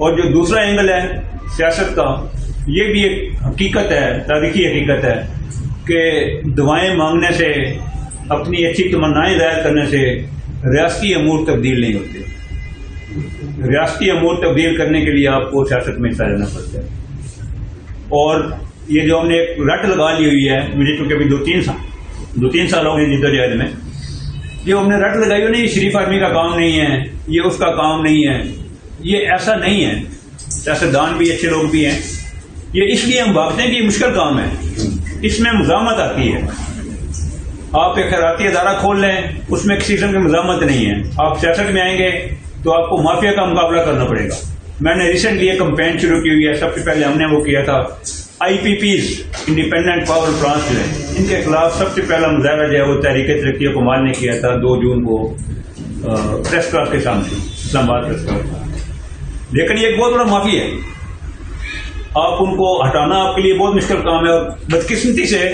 اور جو دوسرا اینگل ہے سیاست کا، یہ بھی ایک حقیقت ہے، تاریخی حقیقت ہے کہ دعائیں مانگنے سے، اپنی اچھی تمنائیں ظاہر کرنے سے ریاستی امور تبدیل نہیں ہوتے. ریاستی امور تبدیل کرنے کے لیے آپ کو سیاست میں حصہ لینا پڑتا ہے. اور یہ جو ہم نے ایک رٹ لگا لی ہوئی ہے، مجھے چونکہ ابھی دو تین سال ہو گئے جدوجہد میں، جو ہم نے رٹ لگائی ہوئی نہیں، یہ شریف آدمی کا کام نہیں ہے، یہ اس کا کام نہیں ہے، یہ ایسا نہیں ہے. سیاستدان بھی اچھے لوگ بھی ہیں. یہ اس لیے ہم بھاگتے ہیں کہ یہ مشکل کام ہے، اس میں مزاحمت آتی ہے. آپ ایک خیراتی ادارہ کھول لیں، اس میں کسی قسم کی مزاحمت نہیں ہے. آپ سیاست میں آئیں گے تو آپ کو مافیا کا مقابلہ کرنا پڑے گا. میں نے ریسنٹلی ایک کمپین شروع کی ہوئی ہے. سب سے پہلے ہم نے وہ کیا تھا IPPs، انڈیپینڈنٹ پاور پلانٹس جو ہیں، ان کے خلاف سب سے پہلا مظاہرہ جو ہے وہ تحریک ترقی و کمال نے کیا تھا 2 جون کو پریس کلب کے سامنے، اسلام آباد پریس کلب. لیکن یہ ایک بہت بڑا معافی ہے. آپ ان کو ہٹانا آپ کے لیے بہت مشکل کام ہے. اور بدقسمتی سے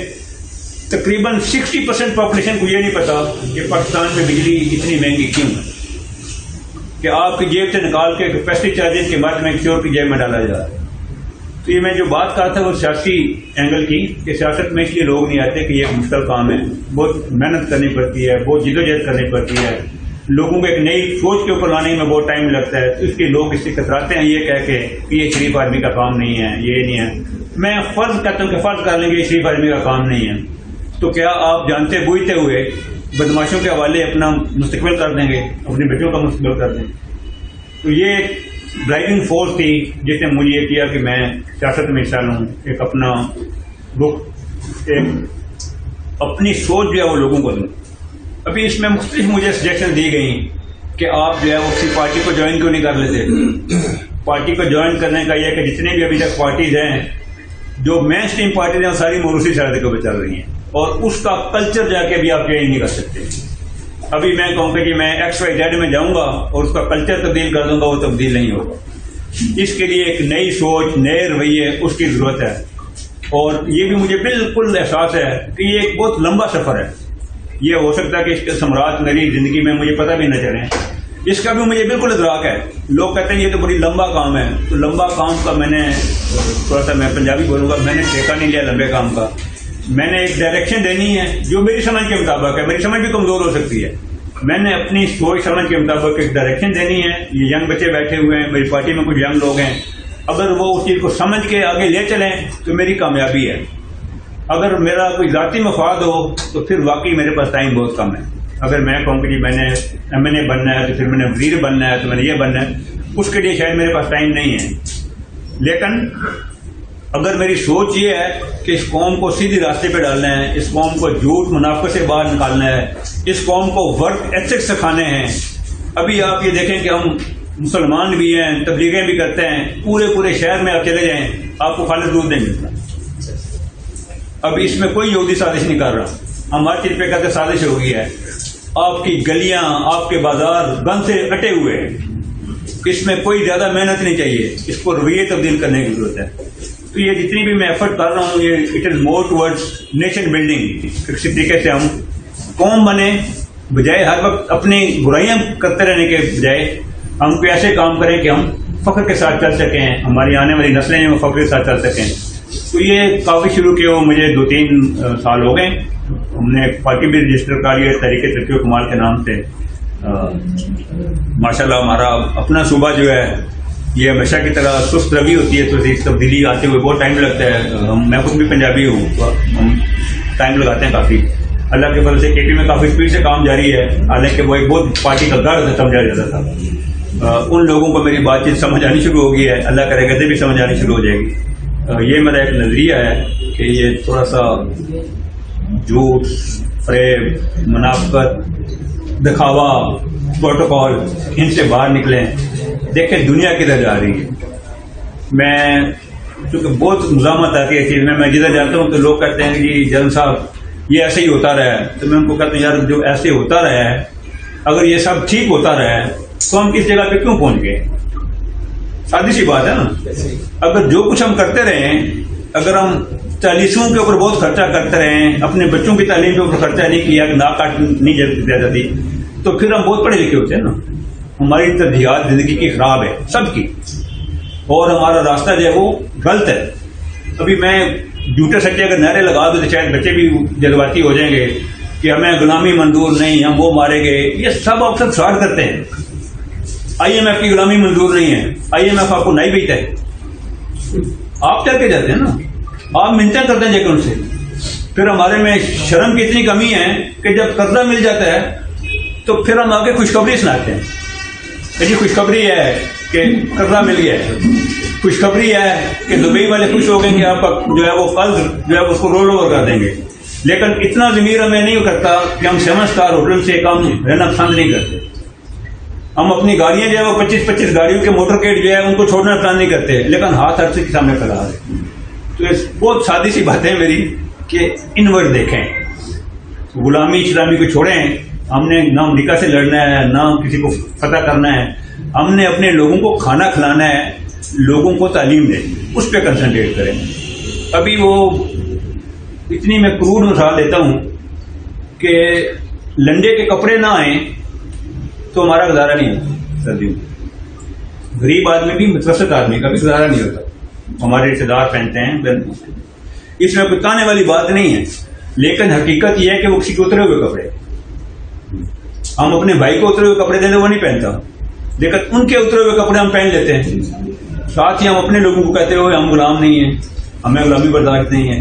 تقریباً 60% پاپولیشن کو یہ نہیں پتا کہ پاکستان میں بجلی اتنی مہنگی کیوں ہے، کہ آپ کی جیب سے نکال کے کیپیسٹی چارجز کے بعد میں کسی اور کی جیب میں ڈالا جا رہا ہے. تو یہ میں جو بات کہا تھا وہ سیاسی اینگل کی، کہ سیاست میں اس لیے لوگ نہیں آتے کہ یہ ایک مشکل کام ہے، بہت محنت کرنی پڑتی ہے، بہت جدوجہد کرنی پڑتی ہے، لوگوں کو ایک نئی سوچ کے اوپر لانے میں بہت ٹائم لگتا ہے. تو اس لیے لوگ اس سے کتراتے ہیں یہ کہہ کے کہ یہ شریف آدمی کا کام نہیں ہے، یہ نہیں ہے. میں فرض کرتا ہوں کہ فرض کر لیں گے یہ شریف آدمی کا کام نہیں ہے، تو کیا آپ جانتے بوجھتے ہوئے بدماشوں کے حوالے اپنا مستقبل کر دیں گے، اپنے بچوں کا مستقبل کر دیں گے؟ تو یہ ڈرائیونگ فورس تھی جس نے مجھے یہ کیا کہ میں سیاست میں حصہ لوں، ایک اپنا رخ، ایک اپنی سوچ جو ہے وہ لوگوں کو دوں. ابھی اس میں مختلف مجھے سجیشن دی گئی کہ آپ جو ہے وہ کسی پارٹی کو جوائن کیوں نہیں کر لیتے. پارٹی کو جوائن کرنے کا یہ کہ جتنے بھی ابھی تک پارٹیز ہیں، جو مین اسٹریم پارٹیز ہیں، وہ ساری موروثی سرحد کے اوپر چل رہی ہیں، اور اس کا کلچر جا کے بھی آپ چینج نہیں کر سکتے. ابھی میں کہوں کہ میں XYZ میں جاؤں گا اور اس کا کلچر تبدیل کر دوں گا، وہ تبدیل نہیں ہوگا. اس کے لیے ایک نئی سوچ، نئے رویے، اس کی ضرورت ہے. اور یہ بھی مجھے بالکل احساس ہے کہ یہ ایک بہت لمبا سفر ہے. یہ ہو سکتا ہے کہ اس کے ثمرات میری زندگی میں مجھے پتہ بھی نہ چلیں، اس کا بھی مجھے بالکل ادراک ہے. لوگ کہتے ہیں یہ تو بڑی لمبا کام ہے. تو لمبا کام کا میں نے تھوڑا سا، میں پنجابی بولوں گا، میں نے ٹھیکہ نہیں لیا لمبے کام کا. میں نے ایک ڈائریکشن دینی ہے جو میری سمجھ کے مطابق ہے. میری سمجھ بھی کمزور ہو سکتی ہے. میں نے اپنی سوچ سمجھ کے مطابق ایک ڈائریکشن دینی ہے. یہ ینگ بچے بیٹھے ہوئے ہیں، میری پارٹی میں کچھ ینگ لوگ ہیں. اگر وہ اس چیز کو سمجھ کے آگے لے چلیں تو میری کامیابی ہے. اگر میرا کوئی ذاتی مفاد ہو تو پھر واقعی میرے پاس ٹائم بہت کم ہے. اگر میں کہوں کہ جی میں نے MNA بننا ہے، تو پھر میں نے وزیر بننا ہے، تو میں نے یہ بننا ہے، اس کے لیے شاید میرے پاس ٹائم نہیں ہے. لیکن اگر میری سوچ یہ ہے کہ اس قوم کو سیدھی راستے پہ ڈالنا ہے، اس قوم کو جھوٹ منافقت سے باہر نکالنا ہے، اس قوم کو ورک ایتھکس سکھانے ہیں. ابھی آپ یہ دیکھیں کہ ہم مسلمان بھی ہیں، تبلیغیں بھی کرتے ہیں، پورے شہر میں آپ چلے جائیں آپ کو خالص دودھ نہیں ملتا. اب اس میں کوئی یہودی سازش نہیں کر رہا. ہم ہر چیز پہ کہتے سازش ہو گئی ہے. آپ کی گلیاں، آپ کے بازار گند سے کٹے ہوئے ہیں. اس میں کوئی زیادہ محنت نہیں چاہیے، اس کو رویے تبدیل کرنے کی ضرورت ہے. تو یہ جتنی بھی میں ایفرٹ کر رہا ہوں، یہ it is more towards nation building. کسی طریقے سے ہم قوم بنے، بجائے ہر وقت اپنی برائیاں کرتے رہنے کے بجائے ہم کوئی ایسے کام کریں کہ ہم فخر کے ساتھ چل سکیں، ہماری آنے والی نسلیں جو فخر کے ساتھ چل سکیں. تو یہ کافی شروع کیا ہو مجھے 2-3 سال ہو گئے. ہم نے ایک پارٹی بھی رجسٹر کر لی ہے تحریک ترقی و کمال کے نام سے. ماشاء اللہ ہمارا اپنا صوبہ جو ہے یہ ہمیشہ کی طرح سست روی ہوتی ہے، تو اس تبدیلی آتے ہوئے بہت ٹائم لگتا ہے. میں خود بھی پنجابی ہوں، تو ہم ٹائم لگاتے ہیں کافی. اللہ کے فضل سے KP میں کافی اسپیڈ سے کام جاری ہے، حالانکہ وہ ایک بہت پارٹی کا گڑھ سمجھا جاتا تھا. ان لوگوں کو میری بات چیت سمجھ آنی شروع ہو گئی ہے، اللہ کرے گا بھی سمجھ آنی شروع ہو جائے گی. یہ میرا ایک نظریہ ہے کہ یہ تھوڑا سا جھوٹ، فریب، منافقت، دکھاوا، پروٹوکول، ان سے باہر نکلیں. دیکھیں دنیا کدھر جا رہی ہے. میں چونکہ بہت مزاحمت آتی ہے چیز میں جدھر جاتا ہوں تو لوگ کہتے ہیں کہ جی جن صاحب یہ ایسے ہی ہوتا رہا ہے. تو میں ان کو کہتا ہوں یار جو ایسے ہوتا رہا ہے، اگر یہ سب ٹھیک ہوتا رہا ہے تو ہم کس جگہ پہ کیوں پہنچ گئے؟ سادی سی بات ہے نا. اگر جو کچھ ہم کرتے رہیں، اگر ہم چالیسوں کے اوپر بہت خرچہ کرتے رہیں، اپنے بچوں کی تعلیم کے اوپر خرچہ نہیں کیا، ناکاٹ نہیں دیا جاتی، تو پھر ہم بہت پڑھے لکھے ہوتے ہیں نا. ہماری ترجیحات زندگی کی خراب ہے، سب کی. اور ہمارا راستہ جو ہے وہ غلط ہے. ابھی میں جھوٹے سچے اگر نعرے لگا دوں تو شاید بچے بھی جذباتی ہو جائیں گے کہ ہمیں غلامی منظور نہیں, ہم وہ مارے گئے. یہ سب آپ سب فراڈ کرتے ہیں. IMF کی غلامی منظور نہیں ہے, IMF آپ کو نہیں بیچتا ہے. آپ چل کے جاتے ہیں نا, آپ منتیں کرتے ہیں جا کے ان سے. پھر ہمارے میں شرم کی اتنی کمی ہے کہ جب قرضہ مل جاتا ہے تو پھر ہم آگے خوشخبری سناتے ہیں کہ جی خوشخبری ہے کہ قرضہ مل گیا ہے, خوشخبری ہے کہ دبئی والے خوش ہو گئے کہ آپ کا جو ہے وہ قرض جو ہے اس کو رول اوور کر دیں گے. لیکن اتنا ضمیر ہمیں نہیں کرتا کہ ہم 7 اسٹار ہوٹل سے کام رہنا پسند نہیں کرتے. ہم اپنی گاڑیاں جو ہے وہ 25 گاڑیوں کے موٹر کیٹ جو ہے ان کو چھوڑنا پسند نہیں کرتے, لیکن ہاتھ ہر کے سامنے کھڑا ہے. تو بہت سادی سی بات ہے میری کہ انورڈ دیکھیں, غلامی اسلامی کو چھوڑیں. ہم نے نہ امریکہ سے لڑنا ہے نہ کسی کو فتح کرنا ہے, ہم نے اپنے لوگوں کو کھانا کھلانا ہے, لوگوں کو تعلیم دینی, اس پہ کنسنٹریٹ کریں. ابھی وہ اتنی میں کروڈ مثال دیتا ہوں کہ لنڈے کے کپڑے نہ آئیں تو ہمارا گزارا نہیں ہوتا سردیوں میں. غریب آدمی بھی متوسط آدمی کا بھی گزارا نہیں ہوتا. ہمارے رشتے دار پہنتے ہیں, اس میں کوئی کہنے والی بات نہیں ہے, لیکن حقیقت یہ ہے کہ وہ کسی کے اترے ہوئے کپڑے, ہم اپنے بھائی کو اترے ہوئے کپڑے دیتے وہ نہیں پہنتا, لیکن ان کے اترے ہوئے کپڑے ہم پہن لیتے ہیں. ساتھ ہی ہم اپنے لوگوں کو کہتے ہوئے ہم غلام نہیں ہیں, ہمیں غلامی برداشت نہیں ہے.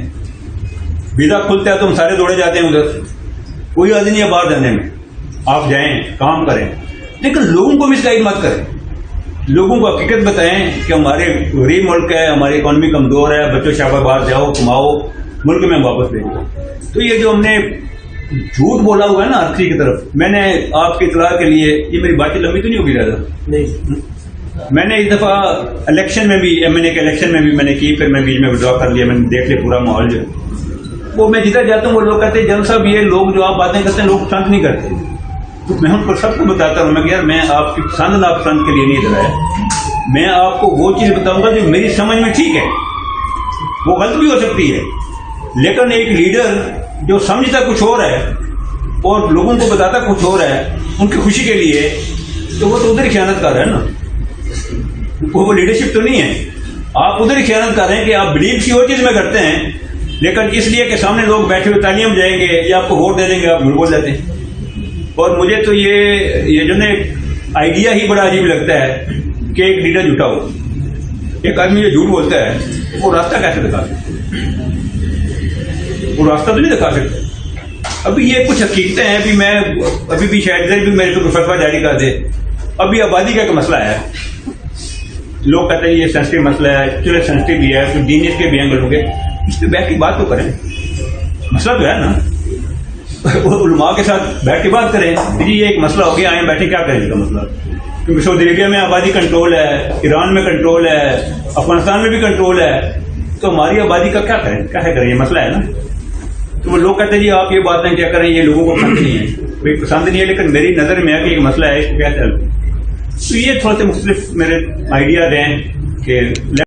ویزا کھلتا ہے تو ہم سارے دوڑے جاتے ہیں ادھر, کوئی حد نہیں ہے باہر جانے میں. آپ جائیں کام کریں, لیکن لوگوں کو مس گائیڈ مت کریں. لوگوں کو حقیقت بتائیں کہ ہمارے غریب ملک ہے, ہماری اکانومی کمزور ہے, بچوں شاپر باہر جاؤ کماؤ, ملک میں واپس بھیجو. تو یہ جو ہم نے جھوٹ بولا ہوا ہے نا ہر کسی کی طرف, میں نے آپ کی اطلاع کے لیے, یہ میری باتیں لمبی تو نہیں ہوگی زیادہ نہیں, میں نے اس دفعہ الیکشن میں بھی MNA کے الیکشن میں بھی میں نے کی, پھر میں بیچ میں ودرا کر لیا. میں نے دیکھ لیا پورا ماحول جو وہ, میں جدھر جاتا ہوں وہ لوگ کہتے ہیں جنرل صاحب یہ لوگ جو آپ باتیں کرتے ہیں لوگ پسند نہیں کرتے. تو میں ان کو سب کو بتاتا ہوں, میں کہ یار میں آپ کی پسند ناپسند کے لیے نہیں ادھر آیا, میں آپ کو وہ چیز بتاؤں گا جو میری سمجھ میں ٹھیک ہے. وہ غلط بھی ہو سکتی ہے, لیکن ایک لیڈر جو سمجھتا کچھ اور ہے اور لوگوں کو بتاتا کچھ اور ہے ان کی خوشی کے لیے, تو وہ تو ادھر ہی خیانت کر رہا ہے نا, وہ لیڈرشپ تو نہیں ہے. آپ ادھر ہی خیانت کر رہے ہیں کہ آپ بلیو کسی اور چیز میں کرتے ہیں, لیکن اس لیے کہ سامنے لوگ بیٹھے ہوئے تعلیم جائیں گے یا آپ کو ووٹ دے دیں گے آپ جھوٹ بول جاتے ہیں. اور مجھے تو یہ جو نا آئیڈیا ہی بڑا عجیب لگتا ہے کہ ایک لیڈر جھوٹا ہو. ایک آدمی جو جھوٹ بولتا ہے وہ راستہ کیسے دکھا سکتا ہے؟ وہ راستہ تو نہیں دکھا سکتا. ابھی یہ کچھ حقیقتیں ہیں, ابھی میں ابھی بھی شاید بھی میرے کو فتویٰ جاری کر دے. ابھی آبادی کا ایک مسئلہ ہے, لوگ کہتے ہیں یہ سینسٹیو مسئلہ ہے, چلے سینسٹیو بھی ہے, پھر دینیت کے بھی اینگل ہوں گے, اس پہ بیٹھ کے بات تو کریں. مسئلہ تو ہے نا, علماء کے ساتھ بیٹھ کے بات کریں. جی یہ ایک مسئلہ ہو گیا, آئیں بیٹھے کیا کریں اس کا مسئلہ, کیونکہ سعودی عربیہ میں آبادی کنٹرول ہے, ایران میں کنٹرول ہے, افغانستان میں بھی کنٹرول ہے, تو ہماری آبادی کا کیا کریں, کیا کریں, یہ مسئلہ ہے نا. تو وہ لوگ کہتے ہیں جی آپ یہ باتیں کیا کریں, یہ لوگوں کو پسند نہیں ہے. کوئی پسند نہیں ہے, لیکن میری نظر میں ہے کہ ایک مسئلہ ہے, اس کو کیا چل. تو یہ تھوڑے سے مختلف میرے آئیڈیاز ہیں کہ